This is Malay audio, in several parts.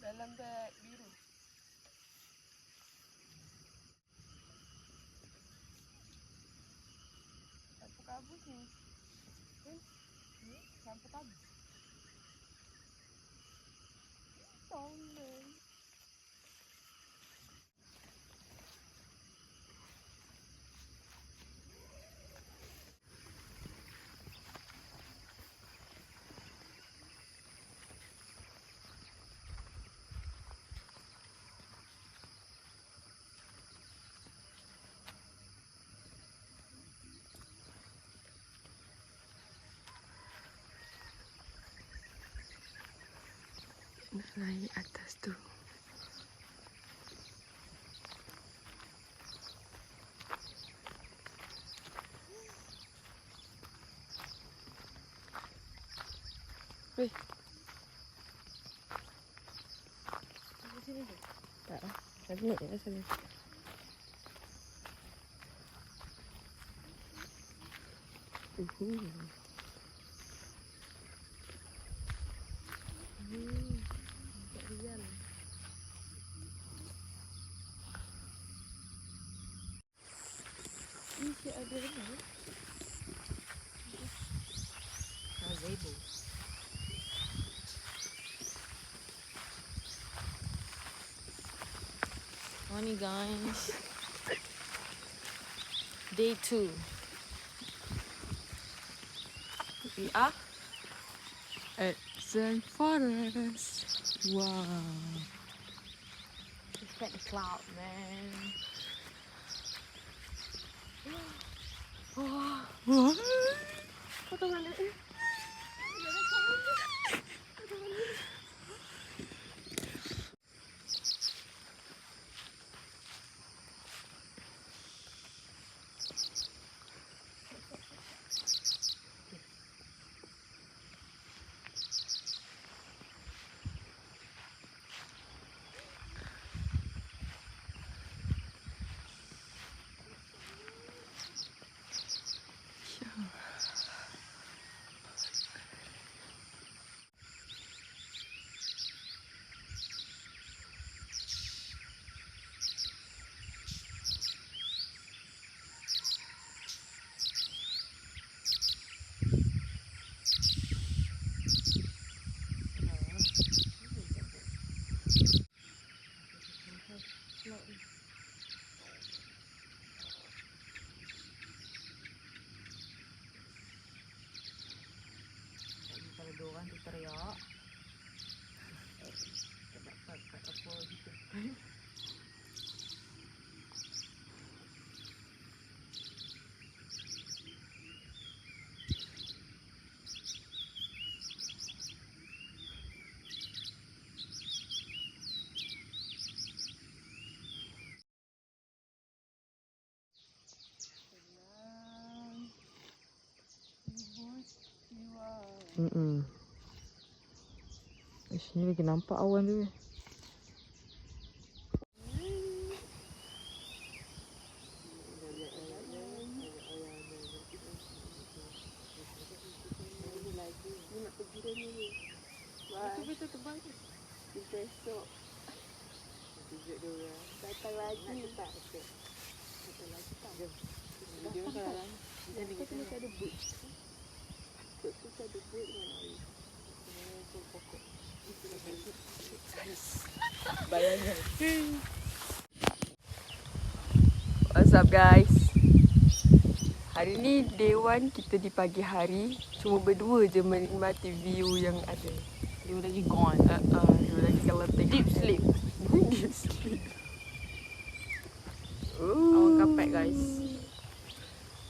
Dalam beg biru. Sapu kabut ni. Sapu kabut. Tolong. Naik atas tu. Weh. Tak lah. Nanti naik je lah sana. Ini ada apa? Gazebo. Morning guys. Day 2. We are at Zen Forest. Wow. Look at the cloud, man. Wah. What? Foto mana? Kalau orang tu teriak, tak dapat apa gitu. Sini lagi nampak awan tu. Betul tebal tu. Kita esok. Tunjuk dia. Datang lagi. Datang lagi tak? Jom. Video sekarang. Kita kena ada boot. Kita ada boot dengan air. Kita pokok. Bayangkan. What's up guys? Hari ni day 1 kita di pagi hari. Cuma berdua je menikmati view yang ada. Dia lagi gone. Dia lagi gelatik. Deep sleep. Deep sleep. Awan kapek guys.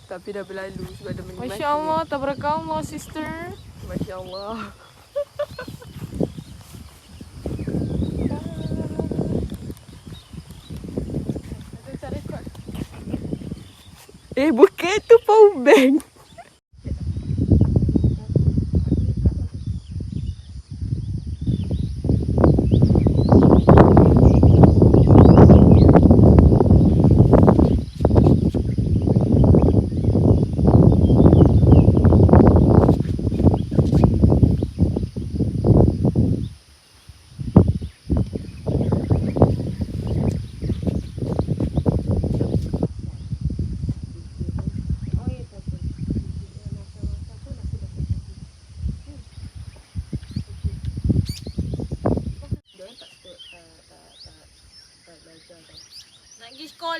Tapi dah berlalu sebab dah menikmati. Masya Allah, tabarakallah sister. Masya Allah. Bukan tu power bank.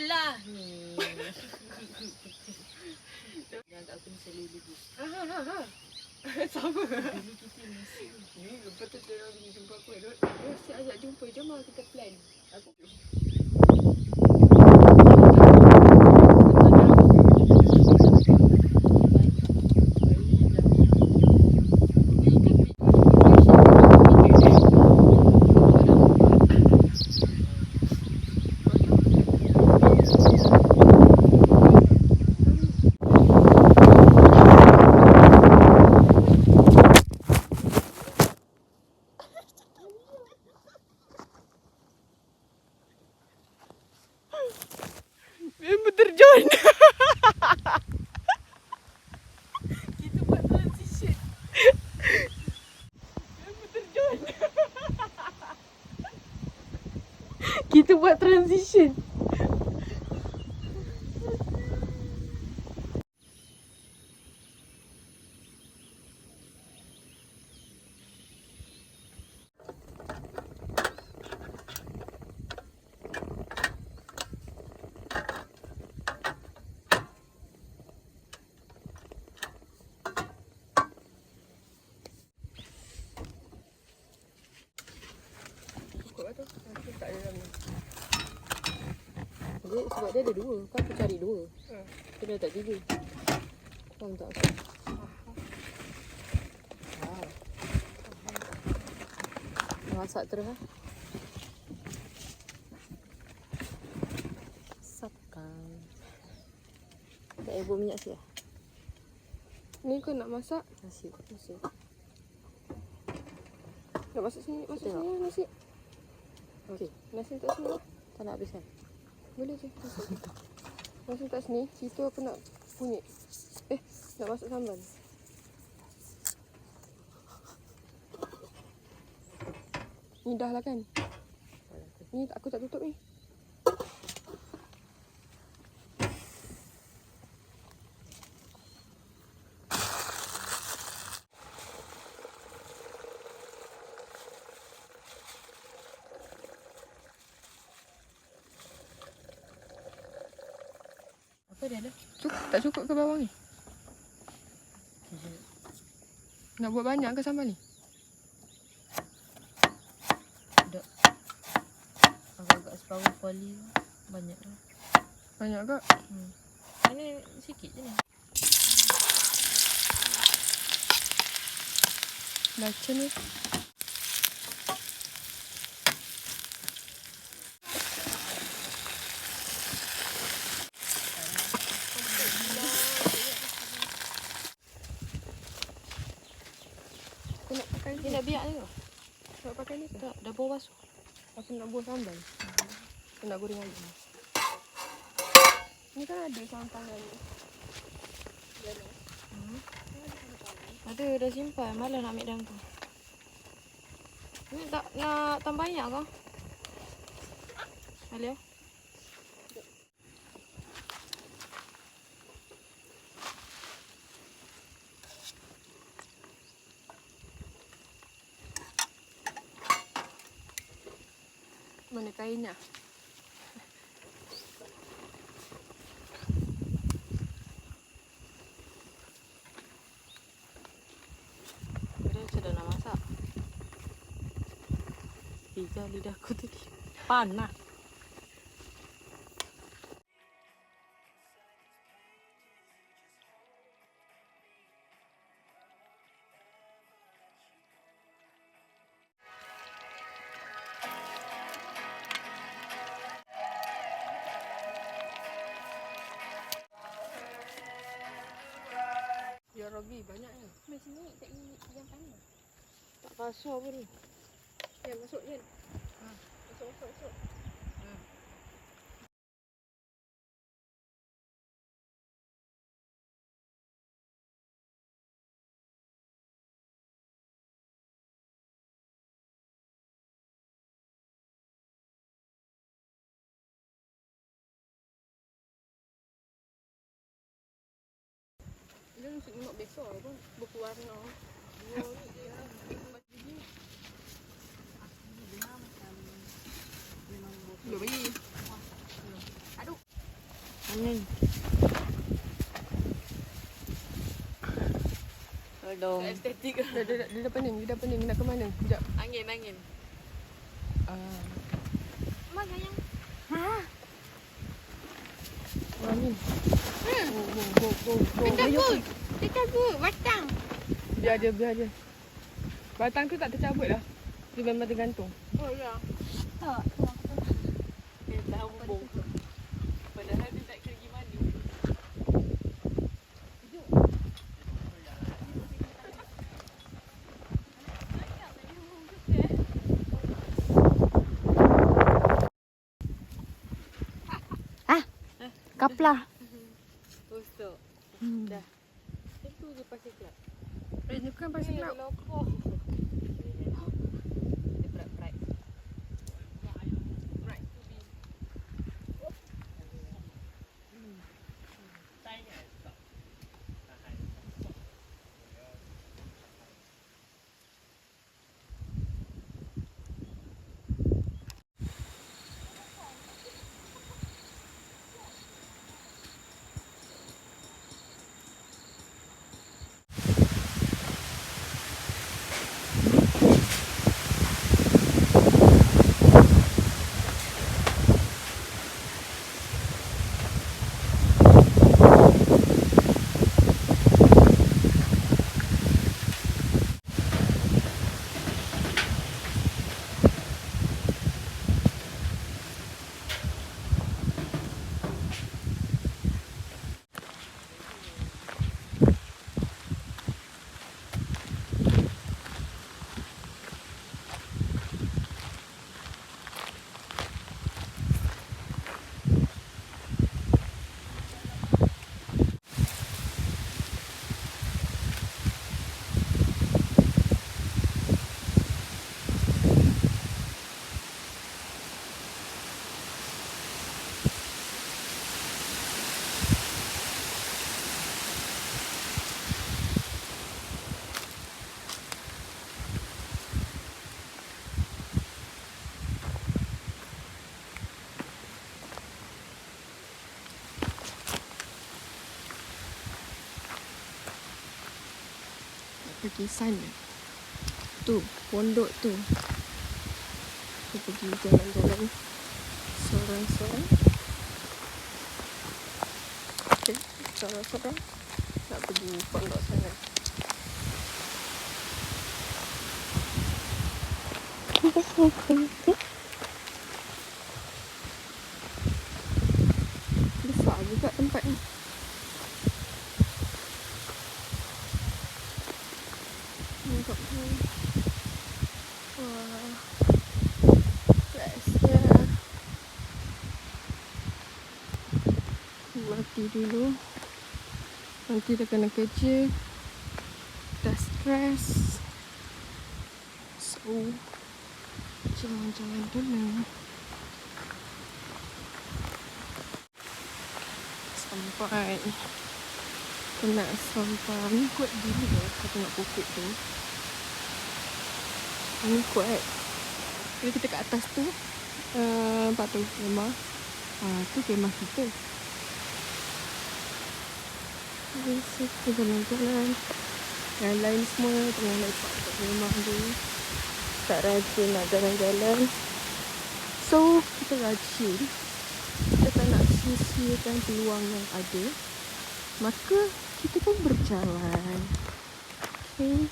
lah ni. Jangan aku ni selalu dulu. Sama. Dulu kita mesti. Ni lepas tu dia orang pergi jumpa aku. Dia si ajak jumpa. Jom lah kita plan. Aku member terjun. Kita buat transition. Member terjun. Kita buat transition. Tak ada dalam ni. Dia, sebab dia ada dua. Kan aku cari dua. Dia dah tak tiga. Faham tak? Masak terus lah. Sapkan. Tak payah buat minyak sikit lah. Ni kau nak masak? Nasi. Nak masak sini? Masak sini lah nasi. Okey. Nasi letak sini lah. Tak nak habiskan. Boleh je. Nasi letak sini. Situ aku nak kunyit. Nak masuk sambal. Ni dah lah kan? Ni aku tak tutup ni. Apa dia ada? Tak cukup ke bawang ni? Nak buat banyak ke sambal ni? Tak. Agak-agak separuh kuali banyak lah. Banyak ke? Ini sikit je ni. Baca ni. Aku nak pakai Ni nak biak ni ke? Nak pakai ni ke? Tak, dah bawa basuh. Aku nak buat sambal. Aku nak goreng ayam. Ni kan ada sarung tangan ni. Ada, dah simpan. Malas nak ambil dalam tu. Ni tak nak tambah banyak ke? Alia? Mana kainnya? Dia sudah nak masak. Tiga lidahku tadi. Panas. Ya Rabbi, banyak ni. Macam ni tak yang panas. Tak kasar pun ni. Yan, masuk Yan. Masuk. Dia nasi lemak biasa pun berwarna. Dua biji. Aduk. Tolong. Estetik. Dia dah pening. Nak ke mana? Sekejap. Angin. Mak sayang. Angin. Go. Dekat bu. Batang. Biar dia. Batang tu tak tercabut lah. Dia memang tergantung. Oh ya. Tak. Tahu bongkok. Padahal dia tak kena pergi mana. Kaplah. Tosok. Dah. Itu je pasir kelab. Ni kan pasal kelab. Lokoh. Dia berat-berat. Pergi sana. Tu, pondok tu. Aku pergi jalan-jalan sorang-sorang. Okay, sorang-sorang. Nak pergi pondok sana. Besar juga tempat ni. Nampak ni. Wah. Bestnya. Mati dulu. Nanti dah kena kerja. Dah stres. So, jalan-jalan dulu. Sampai. Kena sampai. Ni kuat gila lah. Kau tengok pokok tu. Ni kuat. Bila kita kat atas tu. Nampak tu kemah. Tu kemah kita. So, kita jalan-jalan. Yang lain semua tengah lepak kat rumah tu. Tak rajin nak jalan-jalan. So, kita rajin. Kita tak nak sia-siakan peluang yang ada. Maka, kita pun berjalan. Okay.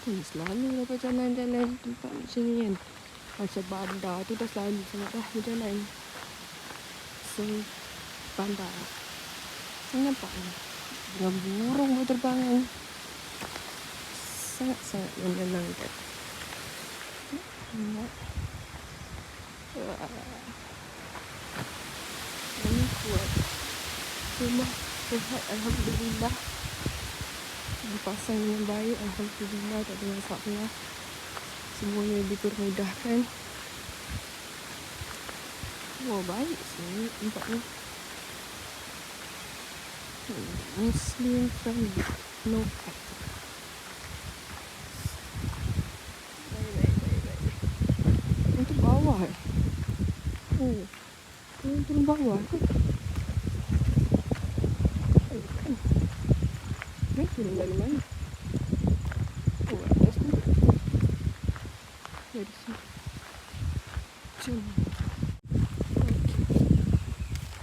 Selalu dapat jalan-jalan tempat macam ni kan. Macam bandar tu dah selalu sangat dah berjalan. So, bandar. Saya nampak ni. Dengan burung berterbangan. Sangat-sangat menyenangkan. Nampak. Wah. Ini kuat. Rumah sehat, alhamdulillah. Dipasang dengan baik, alhamdulillah, tak ada masalah. Semuanya dipermudahkan. Wah, baik sih nampaknya. Muslim friendly, no cat. Baik. Untuk bawah. Oh, turun bawah tu. Turun dari mana? Oh, atas tu. Dari sini. Jom.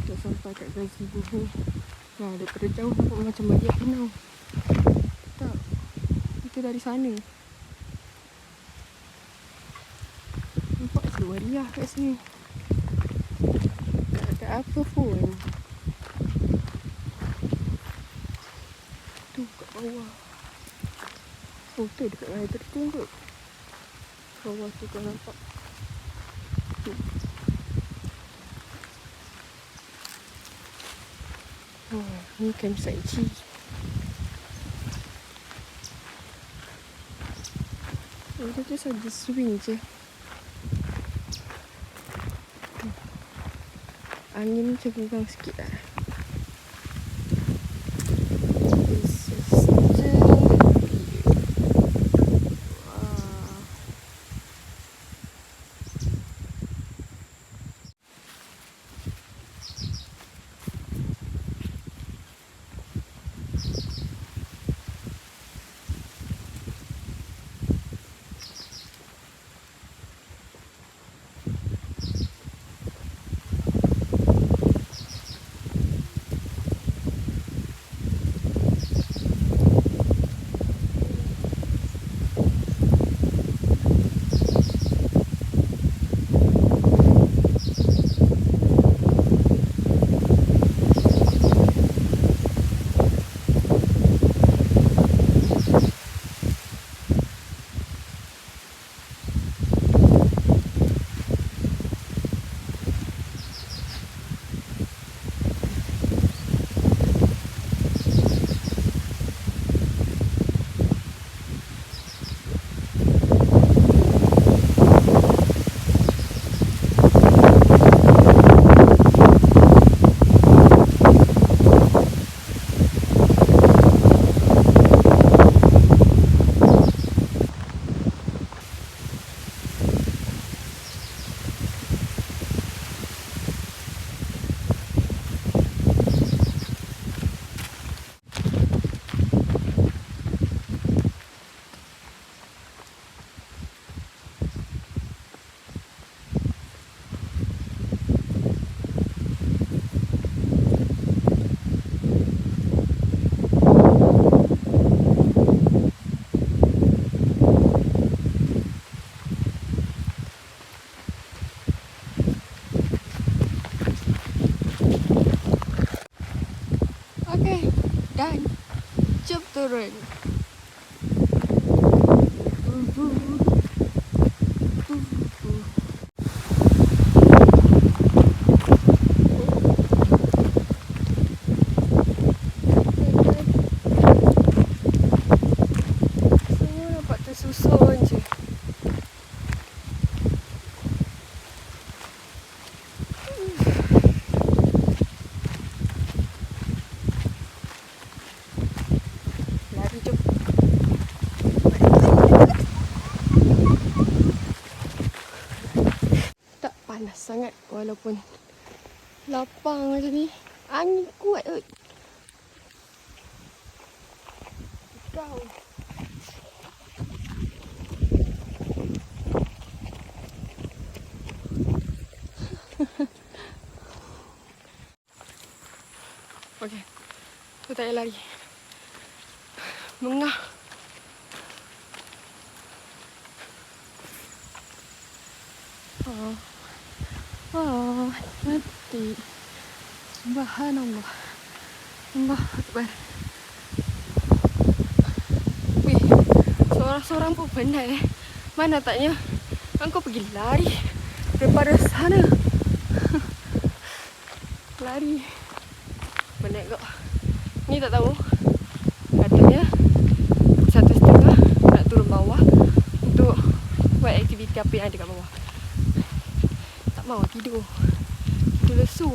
Dah sampai kat gazebo ni. Nah, daripada jauh nampak macam Badiak Pinang. Tak. Kita dari sana. Nampak macam meriah kat sini. Tak ada apa pun. Tu kat bawah. Oh, tu dekat air terjun tu. Bawah tu kau nampak. Tu. Oh, ni campsite G. Kita saja swing je. Angin macam kurang sikit lah. This is the view. Wow. Okay, dan jom turun. Semua nampak tersusun je. Lari jom. Tak panas sangat walaupun lapang macam ni. Angin kuat kot. Kau. Okey. Aku tak payah lari. Mengah. Mati. Subhanallah. Allahu Akbar. Wih, seorang-seorang pun penat Mana taknya engkau pergi lari daripada sana. Lari. Penat kok. Ni tak tahu. Katanya 1:30 nak turun bawah untuk buat aktiviti apa yang ada kat bawah. Tak mahu tidur. Tidur lesu.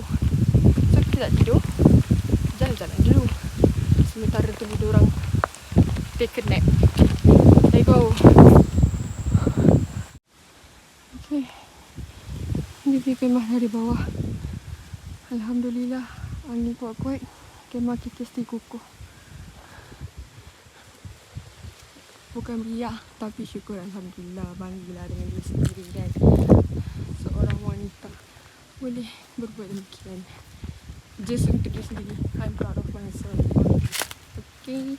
So kita tak tidur. Jalan-jalan dulu. Sementara tunggu diorang take a nap. Let's go. Okay. Ini view kemah dari bawah. Alhamdulillah, angin kuat-kuat. Kemah kita still kukuh. Bukan riak, tapi syukur Alhamdulillah banggalah dengan diri sendiri dan seorang wanita boleh berbuat demikian. Just untuk diri sendiri. I'm proud of myself. Okay.